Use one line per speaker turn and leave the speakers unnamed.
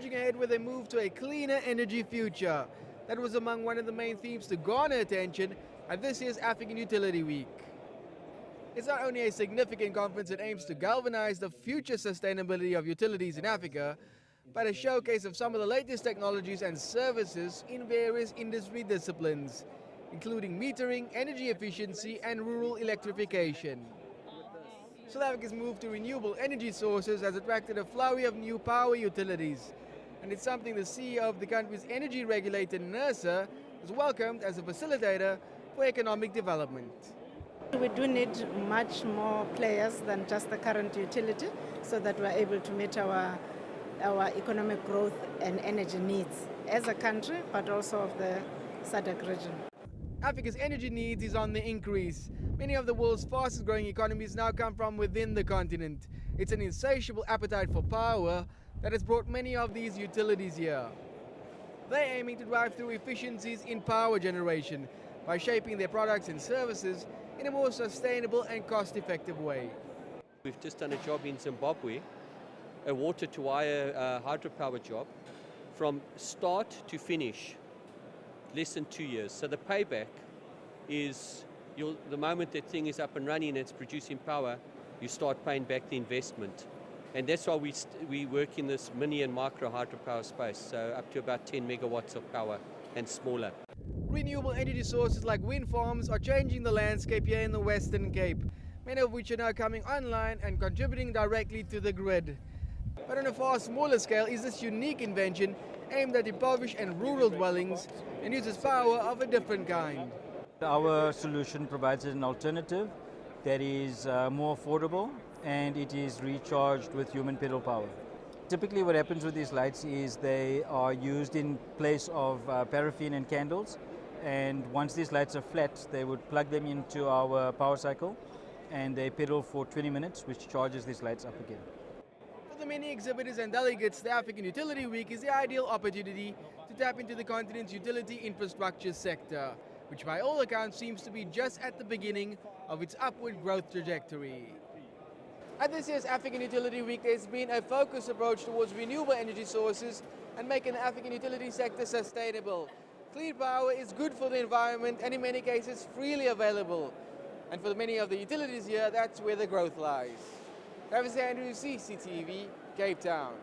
forging ahead with a move to a cleaner energy future. That was among one of the main themes to garner attention at this year's African Utility Week. It's not only a significant conference that aims to galvanize the future sustainability of utilities in Africa, but a showcase of some of the latest technologies and services in various industry disciplines, including metering, energy efficiency and rural electrification. South Africa's move to renewable energy sources has attracted a flurry of new power utilities, and it's something the CEO of the country's energy regulator, NERSA, has welcomed as a facilitator for economic development.
We do need much more players than just the current utility so that we're able to meet our economic growth and energy needs as a country, but also of the SADC region.
Africa's energy needs is on the increase. Many of the world's fastest growing economies now come from within the continent. It's an insatiable appetite for power that has brought many of these utilities here. They're aiming to drive through efficiencies in power generation by shaping their products and services in a more sustainable and cost-effective way.
We've just done a job in Zimbabwe, a water-to-wire hydropower job, from start to finish, less than 2 years. So the payback is, the moment that thing is up and running and it's producing power, you start paying back the investment. And that's why we work in this mini and micro hydropower space, so up to about 10 megawatts of power and smaller.
Renewable energy sources like wind farms are changing the landscape here in the Western Cape, many of which are now coming online and contributing directly to the grid. But on a far smaller scale is this unique invention aimed at impoverished and rural dwellings and uses power of a different kind.
Our solution provides an alternative that is more affordable, and it is recharged with human pedal power. Typically what happens with these lights is they are used in place of paraffin and candles, and once these lights are flat, they would plug them into our power cycle and they pedal for 20 minutes, which charges these lights up again.
For the many exhibitors and delegates, the African Utility Week is the ideal opportunity to tap into the continent's utility infrastructure sector, which by all accounts seems to be just at the beginning of its upward growth trajectory. At this year's African Utility Week, there's been a focused approach towards renewable energy sources and making the African utility sector sustainable. Clean power is good for the environment and in many cases freely available. And for many of the utilities here, that's where the growth lies. Travers, CCTV, Cape Town.